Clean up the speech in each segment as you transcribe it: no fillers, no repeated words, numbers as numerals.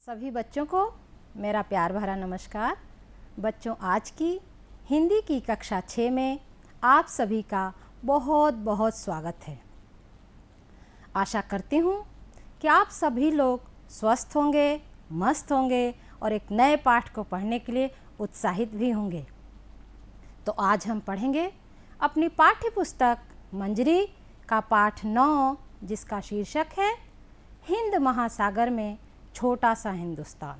सभी बच्चों को मेरा प्यार भरा नमस्कार। बच्चों, आज की हिंदी की कक्षा 6 में आप सभी का बहुत बहुत स्वागत है। आशा करती हूँ कि आप सभी लोग स्वस्थ होंगे, मस्त होंगे और एक नए पाठ को पढ़ने के लिए उत्साहित भी होंगे। तो आज हम पढ़ेंगे अपनी पाठ्य पुस्तक मंजरी का पाठ 9, जिसका शीर्षक है हिंद महासागर में छोटा सा हिंदुस्तान।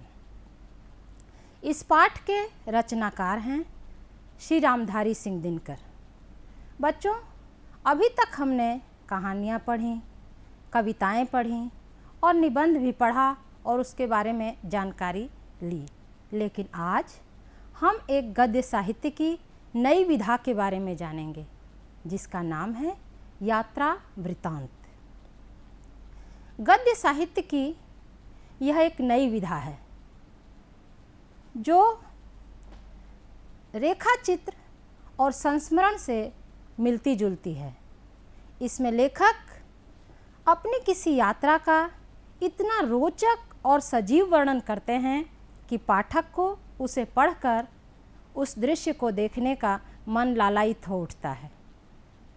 इस पाठ के रचनाकार हैं श्री रामधारी सिंह दिनकर। बच्चों, अभी तक हमने कहानियाँ पढ़ी, कविताएं पढ़ी और निबंध भी पढ़ा और उसके बारे में जानकारी ली, लेकिन आज हम एक गद्य साहित्य की नई विधा के बारे में जानेंगे, जिसका नाम है यात्रा वृत्तांत। गद्य साहित्य की यह एक नई विधा है जो रेखा चित्र और संस्मरण से मिलती जुलती है। इसमें लेखक अपनी किसी यात्रा का इतना रोचक और सजीव वर्णन करते हैं कि पाठक को उसे पढ़कर उस दृश्य को देखने का मन लालायित हो उठता है।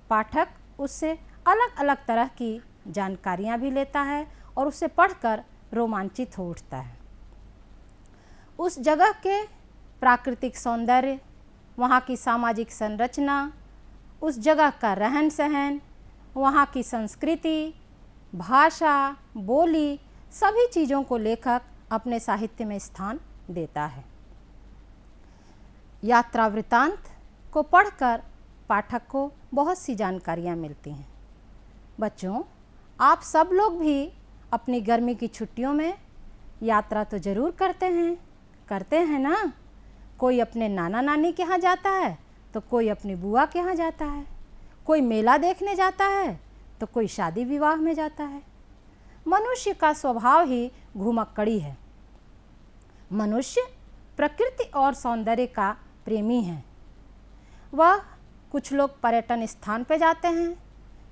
पाठक उससे अलग अलग तरह की जानकारियां भी लेता है और उसे पढ़कर रोमांचित हो उठता है। उस जगह के प्राकृतिक सौंदर्य, वहाँ की सामाजिक संरचना, उस जगह का रहन सहन, वहाँ की संस्कृति, भाषा, बोली, सभी चीज़ों को लेखक अपने साहित्य में स्थान देता है। यात्रा वृत्तांत को पढ़कर पाठक को बहुत सी जानकारियाँ मिलती हैं। बच्चों, आप सब लोग भी अपनी गर्मी की छुट्टियों में यात्रा तो ज़रूर करते हैं ना। कोई अपने नाना नानी के यहाँ जाता है तो कोई अपनी बुआ के यहाँ जाता है, कोई मेला देखने जाता है तो कोई शादी विवाह में जाता है। मनुष्य का स्वभाव ही घुमक्कड़ी है। मनुष्य प्रकृति और सौंदर्य का प्रेमी है। वह कुछ लोग पर्यटन स्थान पर जाते हैं,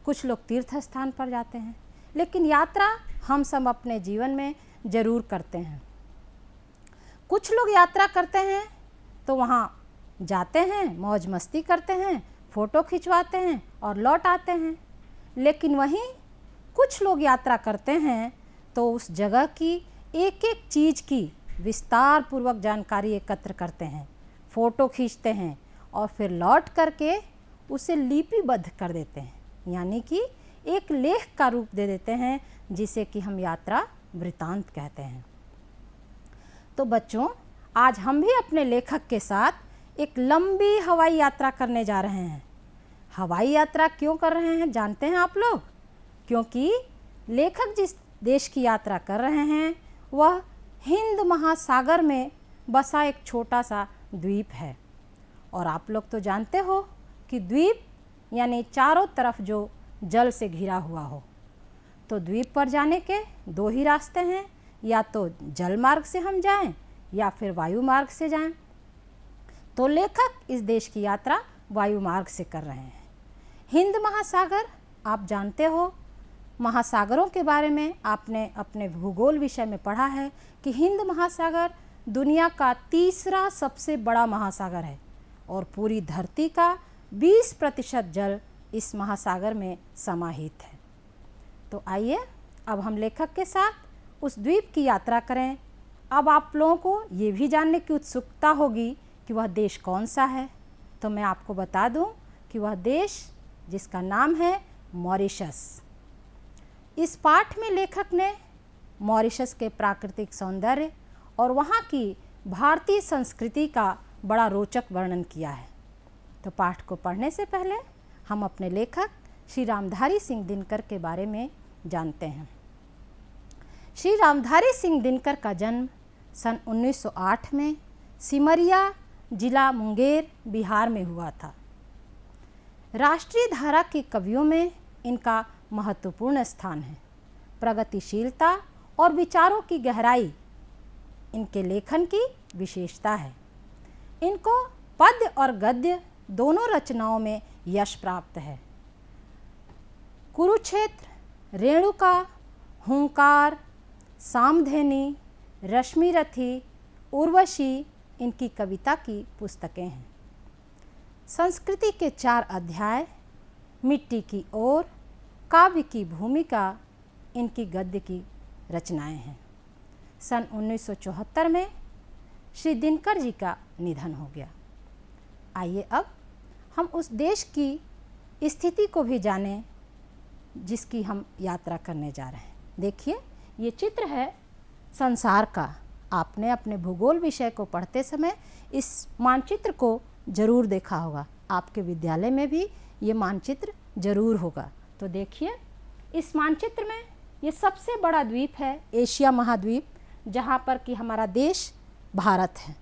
कुछ लोग तीर्थ स्थान पर जाते हैं, लेकिन यात्रा हम सब अपने जीवन में ज़रूर करते हैं। कुछ लोग यात्रा करते हैं तो वहाँ जाते हैं, मौज मस्ती करते हैं, फ़ोटो खिंचवाते हैं और लौट आते हैं। लेकिन वहीं कुछ लोग यात्रा करते हैं तो उस जगह की एक एक चीज़ की विस्तार पूर्वक जानकारी एकत्र करते हैं, फ़ोटो खींचते हैं और फिर लौट करके उसे लिपिबद्ध कर देते हैं, यानी कि एक लेख का रूप दे देते हैं, जिसे कि हम यात्रा वृत्तांत कहते हैं। तो बच्चों, आज हम भी अपने लेखक के साथ एक लंबी हवाई यात्रा करने जा रहे हैं। हवाई यात्रा क्यों कर रहे हैं जानते हैं आप लोग? क्योंकि लेखक जिस देश की यात्रा कर रहे हैं वह हिंद महासागर में बसा एक छोटा सा द्वीप है। और आप लोग तो जानते हो कि द्वीप यानी चारों तरफ जो जल से घिरा हुआ हो। तो द्वीप पर जाने के दो ही रास्ते हैं, या तो जल मार्ग से हम जाएं या फिर वायु मार्ग से जाएं। तो लेखक इस देश की यात्रा वायु मार्ग से कर रहे हैं। हिंद महासागर, आप जानते हो, महासागरों के बारे में आपने अपने भूगोल विषय में पढ़ा है कि हिंद महासागर दुनिया का तीसरा सबसे बड़ा महासागर है और पूरी धरती का 20% जल इस महासागर में समाहित है। तो आइए अब हम लेखक के साथ उस द्वीप की यात्रा करें। अब आप लोगों को ये भी जानने की उत्सुकता होगी कि वह देश कौन सा है। तो मैं आपको बता दूं कि वह देश जिसका नाम है मॉरिशस। इस पाठ में लेखक ने मॉरिशस के प्राकृतिक सौंदर्य और वहाँ की भारतीय संस्कृति का बड़ा रोचक वर्णन किया है। तो पाठ को पढ़ने से पहले हम अपने लेखक श्री रामधारी सिंह दिनकर के बारे में जानते हैं। श्री रामधारी सिंह दिनकर का जन्म सन 1908 में सिमरिया जिला मुंगेर बिहार में हुआ था। राष्ट्रीय धारा के कवियों में इनका महत्वपूर्ण स्थान है। प्रगतिशीलता और विचारों की गहराई इनके लेखन की विशेषता है। इनको पद्य और गद्य दोनों रचनाओं में यश प्राप्त है। कुरुक्षेत्र, रेणुका, हुंकार, सामधेनी, रश्मि रथी, उर्वशी इनकी कविता की पुस्तकें हैं। संस्कृति के 4 अध्याय, मिट्टी की ओर, काव्य की भूमिका इनकी गद्य की रचनाएं हैं। सन 1974 में श्री दिनकर जी का निधन हो गया। आइए अब हम उस देश की स्थिति को भी जानें जिसकी हम यात्रा करने जा रहे हैं। देखिए, ये चित्र है संसार का। आपने अपने भूगोल विषय को पढ़ते समय इस मानचित्र को जरूर देखा होगा। आपके विद्यालय में भी ये मानचित्र जरूर होगा। तो देखिए, इस मानचित्र में ये सबसे बड़ा द्वीप है एशिया महाद्वीप, जहाँ पर कि हमारा देश भारत है।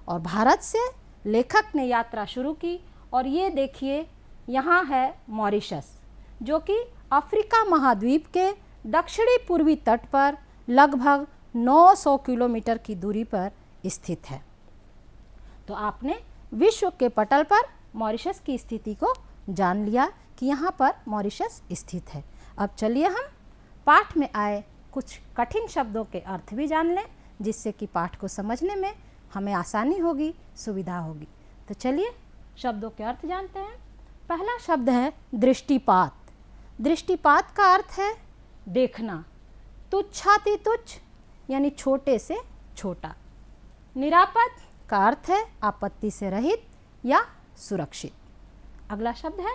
और भारत से लेखक ने यात्रा शुरू की। और ये देखिए, यहाँ है मॉरिशस, जो कि अफ्रीका महाद्वीप के दक्षिणी पूर्वी तट पर लगभग 900 किलोमीटर की दूरी पर स्थित है। तो आपने विश्व के पटल पर मॉरिशस की स्थिति को जान लिया कि यहाँ पर मॉरिशस स्थित है। अब चलिए हम पाठ में आए कुछ कठिन शब्दों के अर्थ भी जान लें, जिससे कि पाठ को समझने में हमें आसानी होगी, सुविधा होगी। तो चलिए शब्दों के अर्थ जानते हैं। पहला शब्द है दृष्टिपात। दृष्टिपात का अर्थ है देखना। तुच्छाति तुच्छ यानी छोटे से छोटा। निरापद का अर्थ है आपत्ति से रहित या सुरक्षित। अगला शब्द है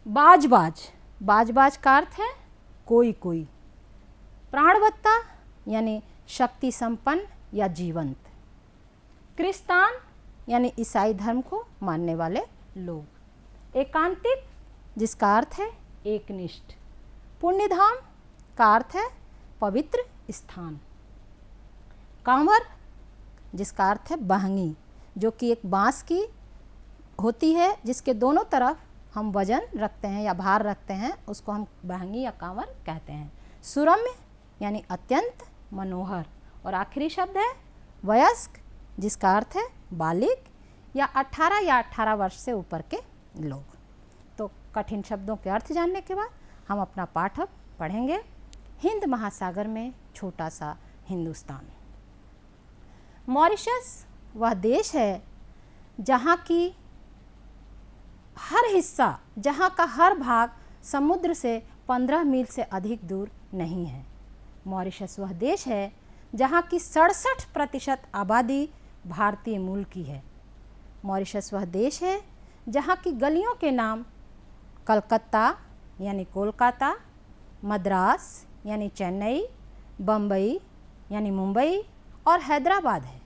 बाजबाज। बाजबाज का अर्थ है कोई कोई। प्राणवत्ता यानी शक्ति संपन्न या जीवंत। क्रिस्तान यानी ईसाई धर्म को मानने वाले लोग। एकांतिक जिसका अर्थ है एकनिष्ठ। पुण्यधाम का अर्थ है पवित्र स्थान। कांवर जिसका अर्थ है बहंगी, जो कि एक बांस की होती है जिसके दोनों तरफ हम वजन रखते हैं या भार रखते हैं, उसको हम बहंगी या कांवर कहते हैं। सुरम्य यानी अत्यंत मनोहर। और आखिरी शब्द है वयस्क, जिसका अर्थ है बालिग या 18 वर्ष से ऊपर के लोग। तो कठिन शब्दों के अर्थ जानने के बाद हम अपना पाठ अब पढ़ेंगे। हिंद महासागर में छोटा सा हिंदुस्तान। मॉरिशस वह देश है जहाँ की हर हिस्सा, जहाँ का हर भाग समुद्र से 15 मील से अधिक दूर नहीं है। मॉरिशस वह देश है जहाँ की 67% आबादी भारतीय मूल की है। मॉरिशस वह देश है जहाँ की गलियों के नाम कलकत्ता यानी कोलकाता, मद्रास यानी चेन्नई, बम्बई यानी मुंबई और हैदराबाद है।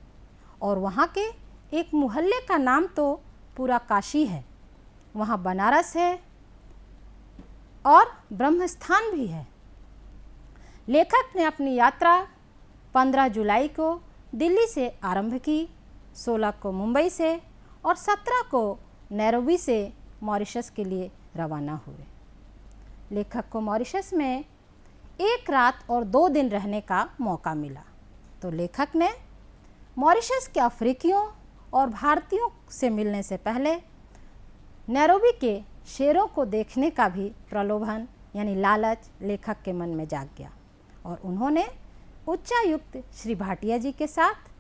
और वहाँ के एक मोहल्ले का नाम तो पूरा काशी है। वहाँ बनारस है और ब्रह्मस्थान भी है। लेखक ने अपनी यात्रा 15 जुलाई को दिल्ली से आरंभ की, 16 को मुंबई से और 17 को नैरोबी से मॉरिशस के लिए रवाना हुए। लेखक को मॉरिशस में 1 रात और 2 दिन रहने का मौका मिला। तो लेखक ने मॉरिशस के अफ्रीकियों और भारतीयों से मिलने से पहले नैरोबी के शेरों को देखने का भी प्रलोभन यानी लालच लेखक के मन में जाग गया। और उन्होंने उच्चायुक्त श्री भाटिया जी के साथ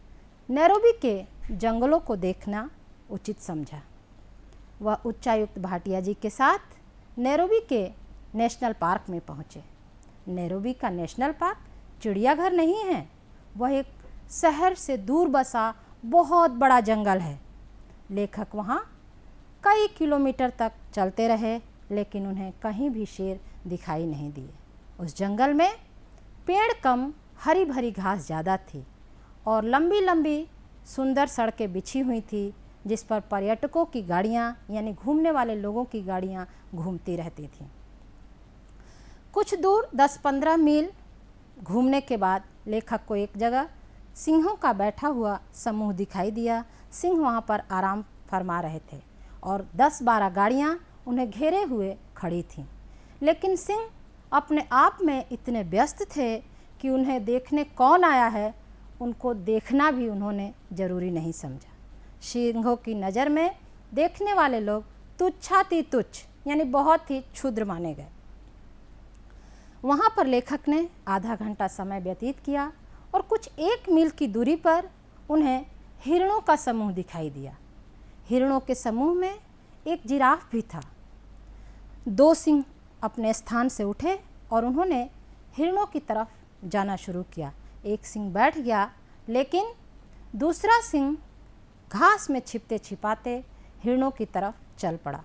नैरोबी के जंगलों को देखना उचित समझा। वह उच्चायुक्त भाटिया जी के साथ नैरोबी के नेशनल पार्क में पहुँचे। नैरोबी का नेशनल पार्क चिड़ियाघर नहीं है, वह एक शहर से दूर बसा बहुत बड़ा जंगल है। लेखक वहाँ कई किलोमीटर तक चलते रहे, लेकिन उन्हें कहीं भी शेर दिखाई नहीं दिए। उस जंगल में पेड़ कम, हरी भरी घास ज़्यादा थी और लंबी लंबी सुंदर सड़कें बिछी हुई थी, जिस पर पर्यटकों की गाड़ियाँ यानी घूमने वाले लोगों की गाड़ियाँ घूमती रहती थीं। कुछ दूर 10-15 मील घूमने के बाद लेखक को एक जगह सिंहों का बैठा हुआ समूह दिखाई दिया। सिंह वहाँ पर आराम फरमा रहे थे और 10-12 गाड़ियाँ उन्हें घेरे हुए खड़ी थीं। लेकिन सिंह अपने आप में इतने व्यस्त थे कि उन्हें देखने कौन आया है, उनको देखना भी उन्होंने ज़रूरी नहीं समझा। सिंहों की नज़र में देखने वाले लोग तुच्छाति तुच्छ यानी बहुत ही क्षुद्र माने गए। वहाँ पर लेखक ने आधा घंटा समय व्यतीत किया और कुछ 1 मील की दूरी पर उन्हें हिरणों का समूह दिखाई दिया। हिरणों के समूह में एक जिराफ भी था। 2 सिंह अपने स्थान से उठे और उन्होंने हिरणों की तरफ जाना शुरू किया। एक सिंह बैठ गया, लेकिन दूसरा सिंह घास में छिपते छिपाते हिरणों की तरफ चल पड़ा।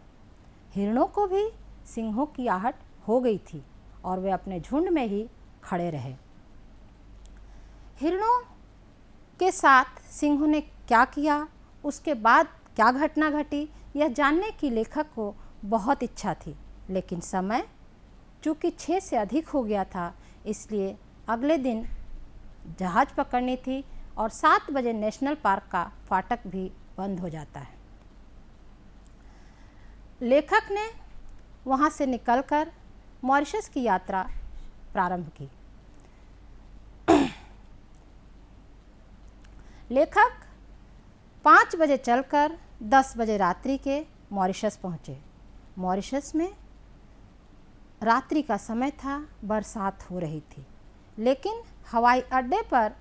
हिरणों को भी सिंहों की आहट हो गई थी और वे अपने झुंड में ही खड़े रहे। हिरणों के साथ सिंहों ने क्या किया, उसके बाद क्या घटना घटी, यह जानने की लेखक को बहुत इच्छा थी, लेकिन समय चूँकि 6 से अधिक हो गया था, इसलिए अगले दिन जहाज़ पकड़नी थी और 7 बजे नेशनल पार्क का फाटक भी बंद हो जाता है। लेखक ने वहाँ से निकलकर मॉरिशस की यात्रा प्रारंभ की। लेखक 5 बजे चलकर 10 बजे रात्रि के मॉरिशस पहुँचे। मॉरिशस में रात्रि का समय था, बरसात हो रही थी, लेकिन हवाई अड्डे पर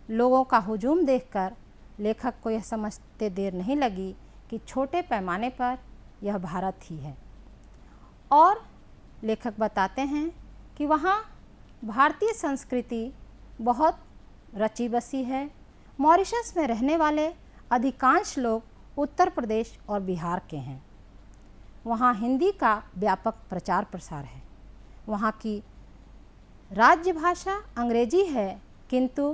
लोगों का हुजूम देखकर लेखक को यह समझते देर नहीं लगी कि छोटे पैमाने पर यह भारत ही है। और लेखक बताते हैं कि वहाँ भारतीय संस्कृति बहुत रची बसी है। मॉरिशस में रहने वाले अधिकांश लोग उत्तर प्रदेश और बिहार के हैं। वहाँ हिंदी का व्यापक प्रचार प्रसार है। वहाँ की राज्य भाषा अंग्रेजी है, किंतु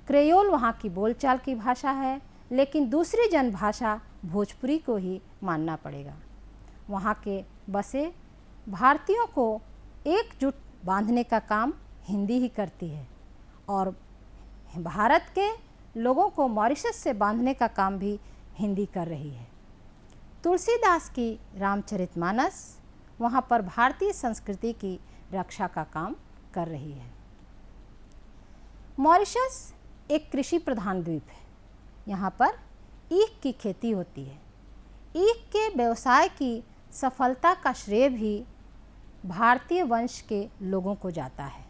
क्रेयोल वहाँ की बोलचाल की भाषा है, लेकिन दूसरी जनभाषा भोजपुरी को ही मानना पड़ेगा। वहाँ के बसे भारतीयों को एकजुट बांधने का काम हिंदी ही करती है और भारत के लोगों को मॉरिशस से बांधने का काम भी हिंदी कर रही है। तुलसीदास की रामचरितमानस वहाँ पर भारतीय संस्कृति की रक्षा का काम कर रही है। मॉरिशस एक कृषि प्रधान द्वीप है। यहाँ पर ईख की खेती होती है। ईख के व्यवसाय की सफलता का श्रेय भी भारतीय वंश के लोगों को जाता है।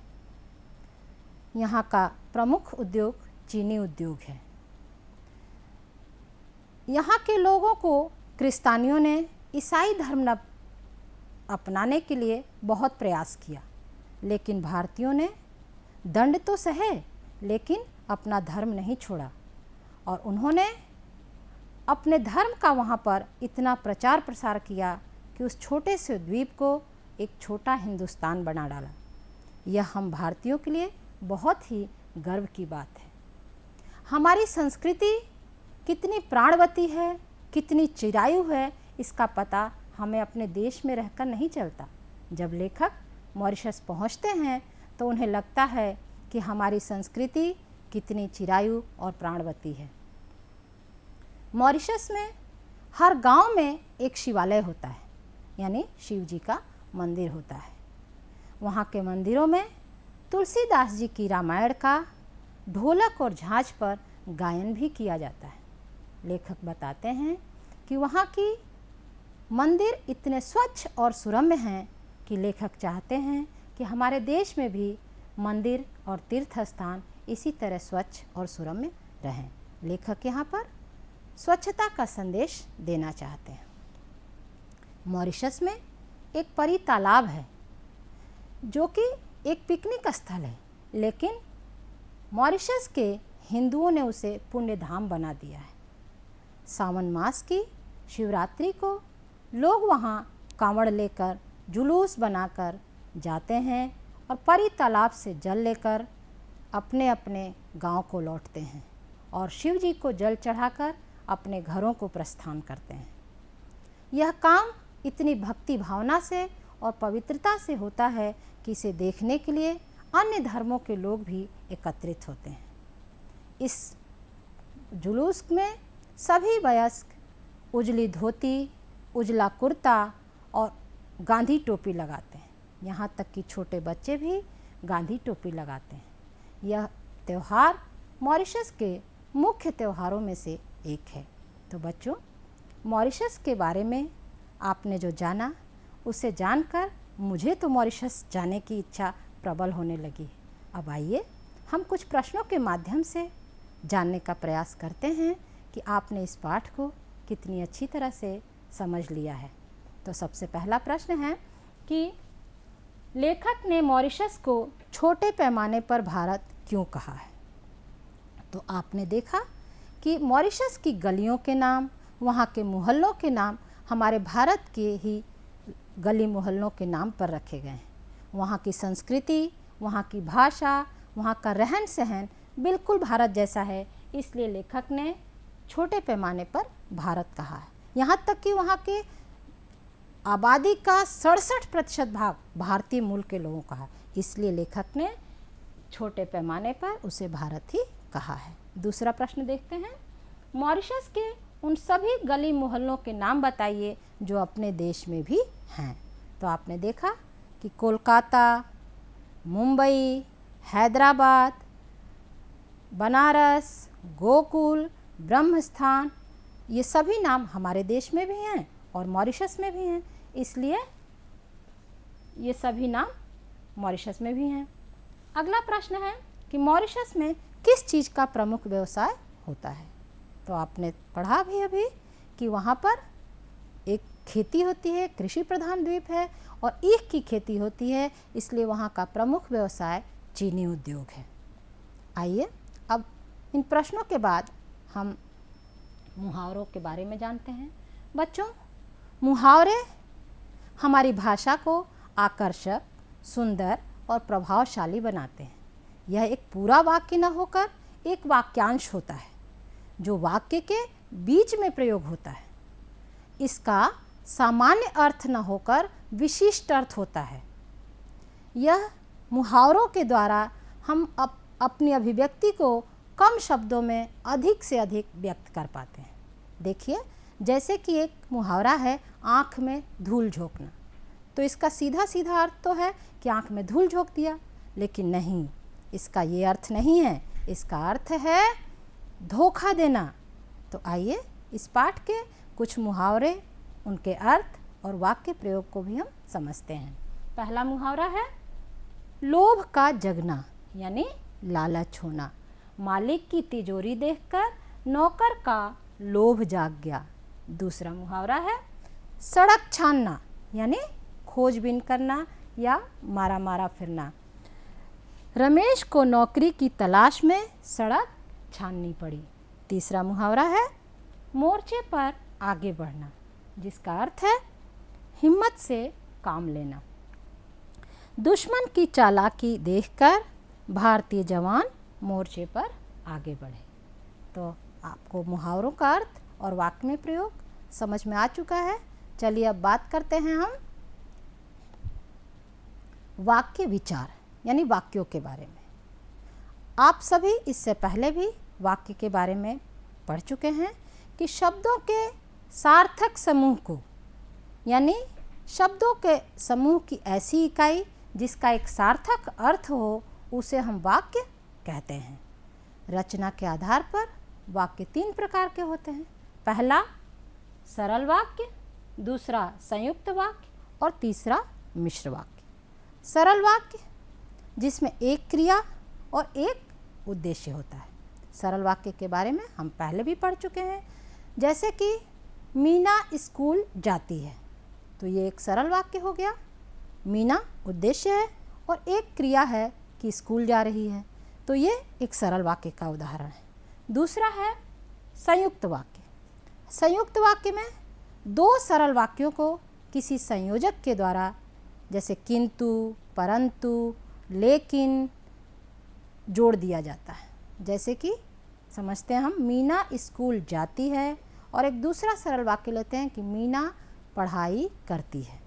यहाँ का प्रमुख उद्योग चीनी उद्योग है। यहाँ के लोगों को क्रिस्तानियों ने ईसाई धर्म अपनाने के लिए बहुत प्रयास किया, लेकिन भारतीयों ने दंड तो सहे, लेकिन अपना धर्म नहीं छोड़ा और उन्होंने अपने धर्म का वहाँ पर इतना प्रचार प्रसार किया कि उस छोटे से द्वीप को एक छोटा हिंदुस्तान बना डाला। यह हम भारतीयों के लिए बहुत ही गर्व की बात है। हमारी संस्कृति कितनी प्राणवती है, कितनी चिरायु है, इसका पता हमें अपने देश में रहकर नहीं चलता। जब लेखक मॉरिशस पहुँचते हैं तो उन्हें लगता है कि हमारी संस्कृति कितनी चिरायु और प्राणवती है। मॉरिशस में हर गांव में एक शिवालय होता है, यानी शिव जी का मंदिर होता है। वहाँ के मंदिरों में तुलसीदास जी की रामायण का ढोलक और झांझ पर गायन भी किया जाता है। लेखक बताते हैं कि वहाँ की मंदिर इतने स्वच्छ और सुरम्य हैं कि लेखक चाहते हैं कि हमारे देश में भी मंदिर और तीर्थ स्थान इसी तरह स्वच्छ और सुरम्य रहें। लेखक यहाँ पर स्वच्छता का संदेश देना चाहते हैं। मॉरिशस में एक परी तालाब है जो कि एक पिकनिक स्थल है, लेकिन मॉरिशस के हिंदुओं ने उसे पुण्य धाम बना दिया है। सावन मास की शिवरात्रि को लोग वहाँ कांवड़ लेकर जुलूस बनाकर जाते हैं और परी तालाब से जल लेकर अपने अपने गांव को लौटते हैं और शिव जी को जल चढ़ाकर अपने घरों को प्रस्थान करते हैं। यह काम इतनी भक्ति भावना से और पवित्रता से होता है कि इसे देखने के लिए अन्य धर्मों के लोग भी एकत्रित होते हैं। इस जुलूस में सभी वयस्क उजली धोती, उजला कुर्ता और गांधी टोपी लगाते हैं। यहाँ तक कि छोटे बच्चे भी गांधी टोपी लगाते हैं। यह त्यौहार मॉरिशस के मुख्य त्योहारों में से एक है। तो बच्चों, मॉरिशस के बारे में आपने जो जाना उसे जानकर मुझे तो मॉरिशस जाने की इच्छा प्रबल होने लगी। अब आइए हम कुछ प्रश्नों के माध्यम से जानने का प्रयास करते हैं कि आपने इस पाठ को कितनी अच्छी तरह से समझ लिया है। तो सबसे पहला प्रश्न है कि लेखक ने मॉरिशस को छोटे पैमाने पर भारत क्यों कहा है। तो आपने देखा कि मॉरिशस की गलियों के नाम, वहाँ के मोहल्लों के नाम हमारे भारत के ही गली मोहल्लों के नाम पर रखे गए हैं। वहाँ की संस्कृति, वहाँ की भाषा, वहाँ का रहन सहन बिल्कुल भारत जैसा है, इसलिए लेखक ने छोटे पैमाने पर भारत कहा है। यहाँ तक कि वहाँ के आबादी का 67% भाग भारतीय मूल के लोगों का है, इसलिए लेखक ने छोटे पैमाने पर उसे भारत ही कहा है। दूसरा प्रश्न देखते हैं, मॉरिशस के उन सभी गली मोहल्लों के नाम बताइए जो अपने देश में भी हैं। तो आपने देखा कि कोलकाता, मुंबई, हैदराबाद, बनारस, गोकुल, ब्रह्मस्थान, ये सभी नाम हमारे देश में भी हैं और मॉरिशस में भी हैं, इसलिए ये सभी नाम मॉरिशस में भी हैं। अगला प्रश्न है कि मॉरिशस में किस चीज़ का प्रमुख व्यवसाय होता है। तो आपने पढ़ा भी अभी कि वहाँ पर एक खेती होती है, कृषि प्रधान द्वीप है और ईख की खेती होती है, इसलिए वहाँ का प्रमुख व्यवसाय चीनी उद्योग है। आइए अब इन प्रश्नों के बाद हम मुहावरों के बारे में जानते हैं। बच्चों, मुहावरे हमारी भाषा को आकर्षक, सुंदर और प्रभावशाली बनाते हैं। यह एक पूरा वाक्य न होकर एक वाक्यांश होता है जो वाक्य के बीच में प्रयोग होता है। इसका सामान्य अर्थ न होकर विशिष्ट अर्थ होता है। यह मुहावरों के द्वारा हम अपनी अभिव्यक्ति को कम शब्दों में अधिक से अधिक व्यक्त कर पाते हैं। देखिए, जैसे कि एक मुहावरा है आँख में धूल झोंकना, तो इसका सीधा सीधा अर्थ तो है कि आँख में धूल झोंक दिया, लेकिन नहीं, इसका ये अर्थ नहीं है। इसका अर्थ है धोखा देना। तो आइए इस पाठ के कुछ मुहावरे, उनके अर्थ और वाक्य प्रयोग को भी हम समझते हैं। पहला मुहावरा है लोभ का जगना, यानी लालच होना। मालिक की तिजोरी देखकर नौकर का लोभ जाग गया। दूसरा मुहावरा है सड़क छानना, यानी खोजबीन करना या मारा मारा फिरना। रमेश को नौकरी की तलाश में सड़क छाननी पड़ी। तीसरा मुहावरा है मोर्चे पर आगे बढ़ना, जिसका अर्थ है हिम्मत से काम लेना। दुश्मन की चालाकी देखकर भारतीय जवान मोर्चे पर आगे बढ़े। तो आपको मुहावरों का अर्थ और वाक्य में प्रयोग समझ में आ चुका है। चलिए अब बात करते हैं हम वाक्य विचार, यानी वाक्यों के बारे में। आप सभी इससे पहले भी वाक्य के बारे में पढ़ चुके हैं कि शब्दों के सार्थक समूह को, यानी शब्दों के समूह की ऐसी इकाई जिसका एक सार्थक अर्थ हो, उसे हम वाक्य कहते हैं। रचना के आधार पर वाक्य 3 प्रकार के होते हैं। पहला सरल वाक्य, दूसरा संयुक्त वाक्य और तीसरा मिश्र वाक्य। सरल वाक्य जिसमें एक क्रिया और एक उद्देश्य होता है। सरल वाक्य के बारे में हम पहले भी पढ़ चुके हैं, जैसे कि मीना स्कूल जाती है, तो ये एक सरल वाक्य हो गया। मीना उद्देश्य है और एक क्रिया है कि स्कूल जा रही है, तो ये एक सरल वाक्य का उदाहरण है। दूसरा है संयुक्त वाक्य। संयुक्त वाक्य में 2 सरल वाक्यों को किसी संयोजक के द्वारा, जैसे किंतु, परंतु, लेकिन, जोड़ दिया जाता है। जैसे कि समझते हैं हम, मीना स्कूल जाती है, और एक दूसरा सरल वाक्य लेते हैं कि मीना पढ़ाई करती है।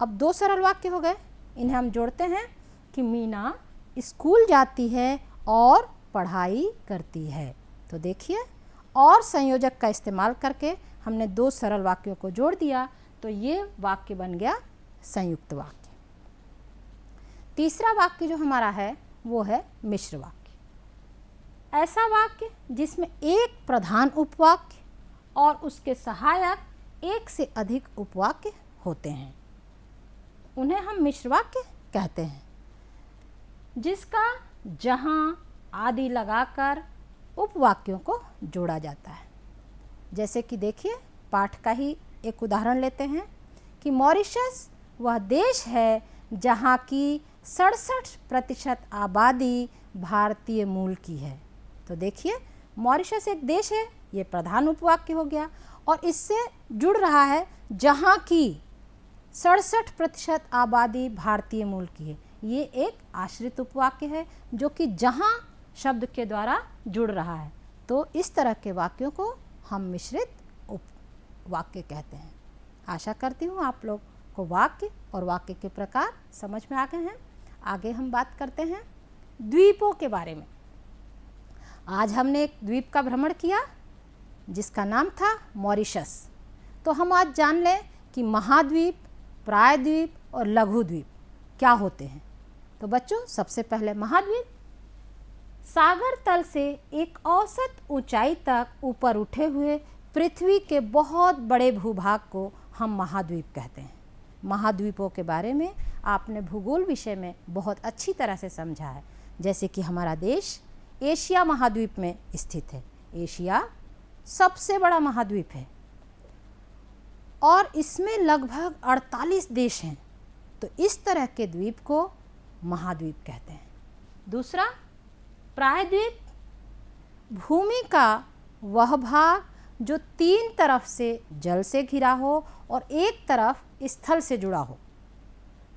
अब 2 सरल वाक्य हो गए, इन्हें हम जोड़ते हैं कि मीना स्कूल जाती है और पढ़ाई करती है। तो देखिए, और संयोजक का इस्तेमाल करके हमने 2 सरल वाक्यों को जोड़ दिया, तो ये वाक्य बन गया संयुक्त वाक्य। तीसरा वाक्य जो हमारा है वो है मिश्र वाक्य। ऐसा वाक्य जिसमें एक प्रधान उपवाक्य और उसके सहायक एक से अधिक उपवाक्य होते हैं, उन्हें हम मिश्र वाक्य कहते हैं। जिसका जहाँ आदि लगाकर उपवाक्यों को जोड़ा जाता है। जैसे कि देखिए, पाठ का ही एक उदाहरण लेते हैं कि मॉरिशस वह देश है जहाँ की 67% आबादी भारतीय मूल की है। तो देखिए, मॉरिशस एक देश है, ये प्रधान उपवाक्य हो गया, और इससे जुड़ रहा है जहाँ की 67% आबादी भारतीय मूल की है। ये एक आश्रित उपवाक्य है जो कि जहाँ शब्द के द्वारा जुड़ रहा है। तो इस तरह के वाक्यों को हम मिश्रित उपवाक्य कहते हैं। आशा करती हूँ आप लोग को वाक्य और वाक्य के प्रकार समझ में आ गए हैं। आगे हम बात करते हैं द्वीपों के बारे में। आज हमने एक द्वीप का भ्रमण किया जिसका नाम था मॉरिशस। तो हम आज जान लें कि महाद्वीप, प्रायद्वीप और लघु द्वीप क्या होते हैं। तो बच्चों, सबसे पहले महाद्वीप, सागर तल से एक औसत ऊंचाई तक ऊपर उठे हुए पृथ्वी के बहुत बड़े भूभाग को हम महाद्वीप कहते हैं। महाद्वीपों के बारे में आपने भूगोल विषय में बहुत अच्छी तरह से समझा है। जैसे कि हमारा देश एशिया महाद्वीप में स्थित है। एशिया सबसे बड़ा महाद्वीप है और इसमें लगभग 48 देश हैं। तो इस तरह के द्वीप को महाद्वीप कहते हैं। दूसरा, प्रायद्वीप, भूमि का वह भाग जो 3 तरफ से जल से घिरा हो और एक तरफ स्थल से जुड़ा हो,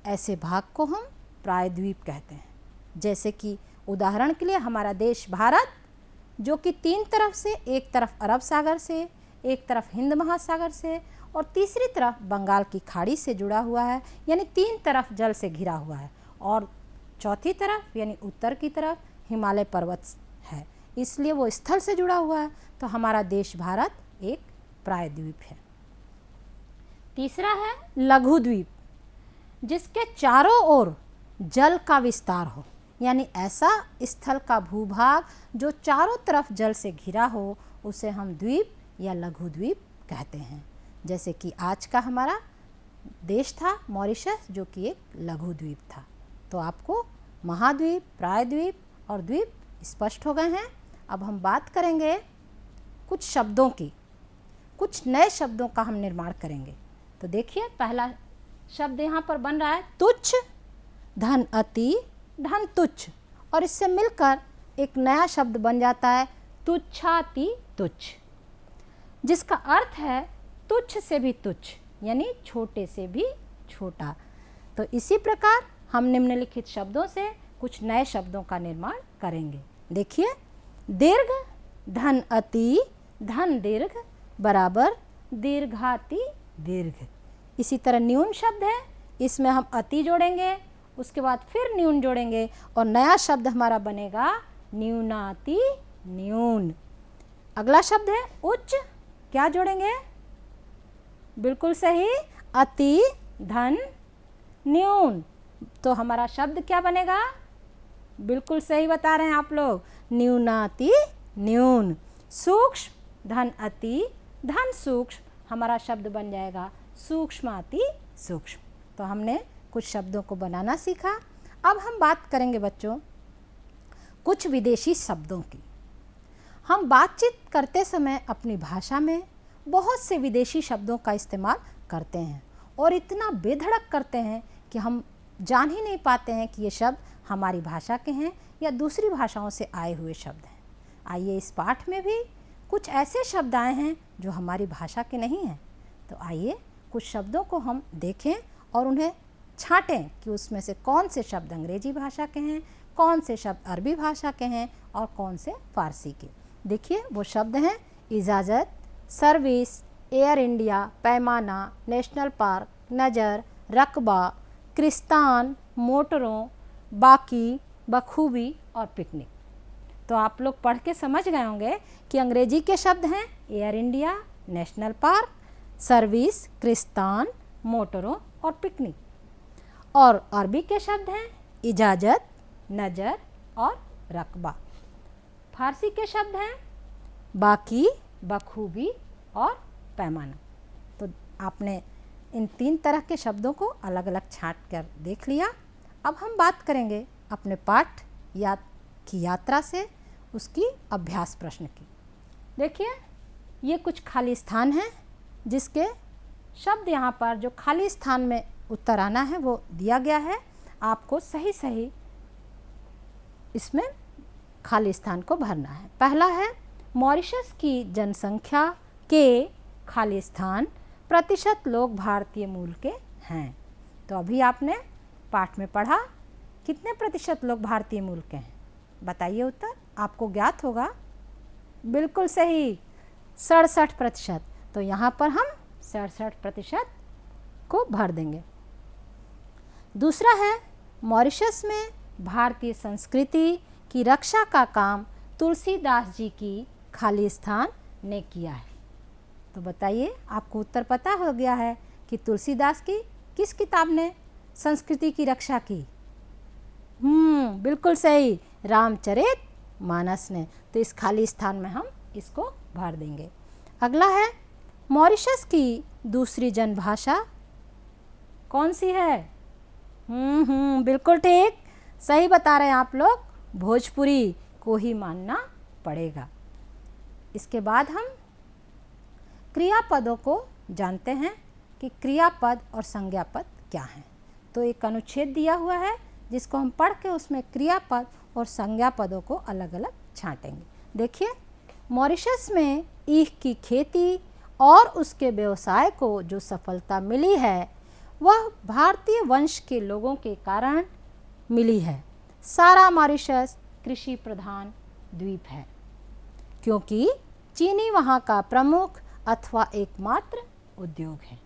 ऐसे भाग को हम प्रायद्वीप कहते हैं। जैसे कि उदाहरण के लिए हमारा देश भारत, जो कि 3 तरफ से, एक तरफ अरब सागर से, एक तरफ हिंद महासागर से और तीसरी तरफ बंगाल की खाड़ी से जुड़ा हुआ है, यानी 3 तरफ जल से घिरा हुआ है, और चौथी तरफ यानी उत्तर की तरफ हिमालय पर्वत है, इसलिए वो स्थल से जुड़ा हुआ है। तो हमारा देश भारत एक प्रायद्वीप है। तीसरा है लघु द्वीप, जिसके चारों ओर जल का विस्तार हो, यानी ऐसा स्थल का भूभाग जो चारों तरफ जल से घिरा हो, उसे हम द्वीप या लघु द्वीप कहते हैं। जैसे कि आज का हमारा देश था मॉरिशस, जो कि एक लघु द्वीप था। तो आपको महाद्वीप, प्रायद्वीप और द्वीप स्पष्ट हो गए हैं। अब हम बात करेंगे कुछ शब्दों की, कुछ नए शब्दों का हम निर्माण करेंगे। तो देखिए, पहला शब्द यहाँ पर बन रहा है तुच्छ, धन अति, धन तुच्छ, और इससे मिलकर एक नया शब्द बन जाता है तुच्छाति तुच्छ, जिसका अर्थ है तुच्छ से भी तुच्छ, यानी छोटे से भी छोटा। तो इसी प्रकार हम निम्नलिखित शब्दों से कुछ नए शब्दों का निर्माण करेंगे। देखिए, दीर्घ, धन अति, धन दीर्घ बराबर दीर्घाति दीर्घ। इसी तरह न्यून शब्द है, इसमें हम अति जोड़ेंगे, उसके बाद फिर न्यून जोड़ेंगे और नया शब्द हमारा बनेगा न्यूनाति न्यून। अगला शब्द है उच्च, क्या जोड़ेंगे? बिल्कुल सही, अति धन न्यून। तो हमारा शब्द क्या बनेगा? बिल्कुल सही बता रहे हैं आप लोग, न्यूनाति न्यून। सूक्ष्म, धन अति, धन सूक्ष्म, हमारा शब्द बन जाएगा सूक्ष्माति सूक्ष्म। तो हमने कुछ शब्दों को बनाना सीखा। अब हम बात करेंगे बच्चों कुछ विदेशी शब्दों की। हम बातचीत करते समय अपनी भाषा में बहुत से विदेशी शब्दों का इस्तेमाल करते हैं और इतना बेधड़क करते हैं कि हम जान ही नहीं पाते हैं कि ये शब्द हमारी भाषा के हैं या दूसरी भाषाओं से आए हुए शब्द हैं। आइए, इस पाठ में भी कुछ ऐसे शब्द आए हैं जो हमारी भाषा के नहीं हैं। तो आइए कुछ शब्दों को हम देखें और उन्हें छांटें कि उसमें से कौन से शब्द अंग्रेजी भाषा के हैं, कौन से शब्द अरबी भाषा के हैं और कौन से फारसी के। देखिए, वो शब्द हैं इजाज़त, सर्विस, एयर इंडिया, पैमाना, नेशनल पार्क, नज़र, रकबा, क्रिस्तान, मोटरों, बाकी, बखूबी और पिकनिक। तो आप लोग पढ़ के समझ गए होंगे कि अंग्रेजी के शब्द हैं Air India, national park, service, क्रिस्तान, मोटरों और पिकनिक, और अरबी के शब्द हैं इजाज़त, नज़र और रकबा। फारसी के शब्द हैं बाकी, बखूबी और पैमाना। तो आपने इन 3 तरह के शब्दों को अलग अलग छांट कर देख लिया। अब हम बात करेंगे अपने पाठ याद की यात्रा से उसकी अभ्यास प्रश्न की। देखिए ये कुछ खाली स्थान हैं जिसके शब्द यहाँ पर जो खाली स्थान में उत्तर आना है वो दिया गया है। आपको सही सही इसमें खाली स्थान को भरना है। पहला है मॉरिशस की जनसंख्या के खाली स्थान प्रतिशत लोग भारतीय मूल के हैं। तो अभी आपने पाठ में पढ़ा कितने प्रतिशत लोग भारतीय मूल के हैं, बताइए उत्तर। आपको ज्ञात होगा, बिल्कुल सही 67%। तो यहाँ पर हम 67% को भर देंगे। दूसरा है मॉरिशस में भारतीय संस्कृति की रक्षा का काम तुलसीदास जी की खाली स्थान ने किया है। तो बताइए, आपको उत्तर पता हो गया है कि तुलसीदास की किस किताब ने संस्कृति की रक्षा की? बिल्कुल सही, रामचरित मानस ने। तो इस खाली स्थान में हम इसको भर देंगे। अगला है मॉरिशस की दूसरी जनभाषा कौन सी है? बिल्कुल ठीक, सही बता रहे हैं आप लोग, भोजपुरी को ही मानना पड़ेगा। इसके बाद हम क्रियापदों को जानते हैं कि क्रियापद और संज्ञापद क्या हैं। तो एक अनुच्छेद दिया हुआ है जिसको हम पढ़ के उसमें क्रियापद और संज्ञापदों को अलग अलग छांटेंगे। देखिए, मॉरिशस में ईख की खेती और उसके व्यवसाय को जो सफलता मिली है वह भारतीय वंश के लोगों के कारण मिली है। सारा मॉरिशस कृषि प्रधान द्वीप है क्योंकि चीनी वहाँ का प्रमुख अथवा एकमात्र उद्योग है।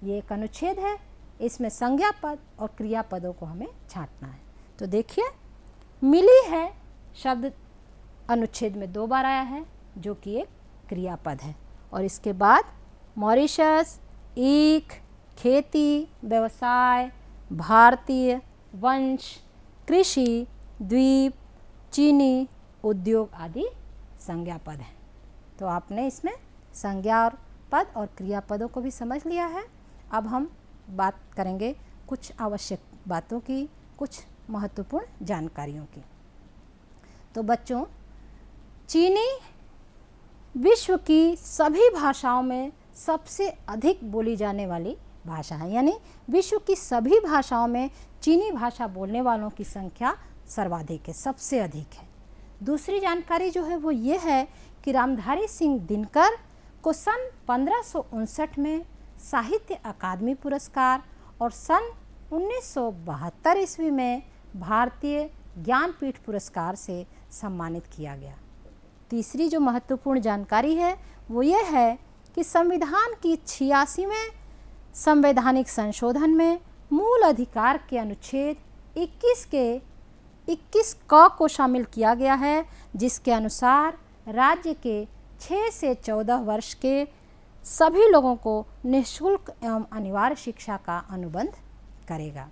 ये एक अनुच्छेद है, इसमें संज्ञापद और क्रियापदों को हमें छांटना है। तो देखिए, मिली है शब्द अनुच्छेद में 2 बार आया है जो कि एक क्रियापद है। और इसके बाद मॉरिशस, ईख, खेती, व्यवसाय, भारतीय वंश, कृषि, द्वीप, चीनी, उद्योग आदि संज्ञापद हैं। तो आपने इसमें संज्ञा और पद और क्रियापदों को भी समझ लिया है। अब हम बात करेंगे कुछ आवश्यक बातों की, कुछ महत्वपूर्ण जानकारियों की। तो बच्चों, चीनी विश्व की सभी भाषाओं में सबसे अधिक बोली जाने वाली भाषा है, यानी विश्व की सभी भाषाओं में चीनी भाषा बोलने वालों की संख्या सर्वाधिक है, सबसे अधिक है। दूसरी जानकारी जो है वो ये है कि रामधारी सिंह दिनकर को सन 1559 में साहित्य अकादमी पुरस्कार और सन 1972 ईस्वी में भारतीय ज्ञानपीठ पुरस्कार से सम्मानित किया गया। तीसरी जो महत्वपूर्ण जानकारी है वो ये है कि संविधान की 86वें संवैधानिक संशोधन में मूल अधिकार के अनुच्छेद 21 क को शामिल किया गया है, जिसके अनुसार राज्य के 6 से 14 वर्ष के सभी लोगों को निःशुल्क एवं अनिवार्य शिक्षा का अनुबंध करेगा।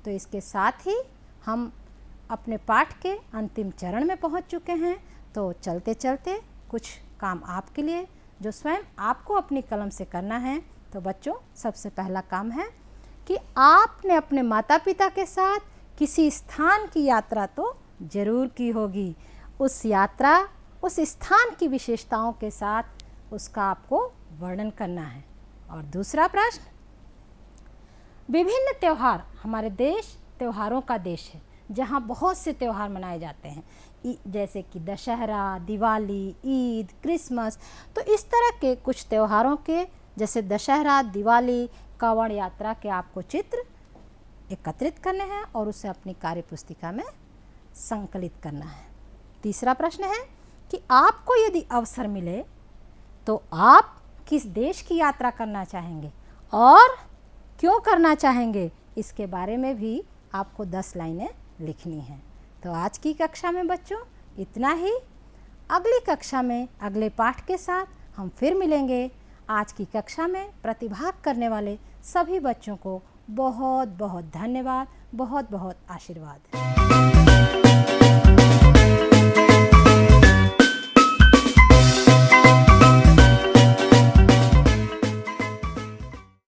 तो इसके साथ ही हम अपने पाठ के अंतिम चरण में पहुंच चुके हैं। तो चलते चलते कुछ काम आपके लिए जो स्वयं आपको अपनी कलम से करना है। तो बच्चों, सबसे पहला काम है कि आपने अपने माता पिता के साथ किसी स्थान की यात्रा तो जरूर की होगी। उस यात्रा, उस स्थान की विशेषताओं के साथ उसका आपको वर्णन करना है। और दूसरा प्रश्न, विभिन्न त्यौहार, हमारे देश त्योहारों का देश है जहाँ बहुत से त्यौहार मनाए जाते हैं, जैसे कि दशहरा, दिवाली, ईद, क्रिसमस। तो इस तरह के कुछ त्योहारों के, जैसे दशहरा, दिवाली, कांवड़ यात्रा के आपको चित्र एकत्रित करने हैं और उसे अपनी कार्य पुस्तिका में संकलित करना है। तीसरा प्रश्न है कि आपको यदि अवसर मिले तो आप किस देश की यात्रा करना चाहेंगे और क्यों करना चाहेंगे, इसके बारे में भी आपको 10 लाइनें लिखनी हैं। तो आज की कक्षा में बच्चों इतना ही। अगली कक्षा में अगले पाठ के साथ हम फिर मिलेंगे। आज की कक्षा में प्रतिभाग करने वाले सभी बच्चों को बहुत बहुत धन्यवाद, बहुत बहुत आशीर्वाद।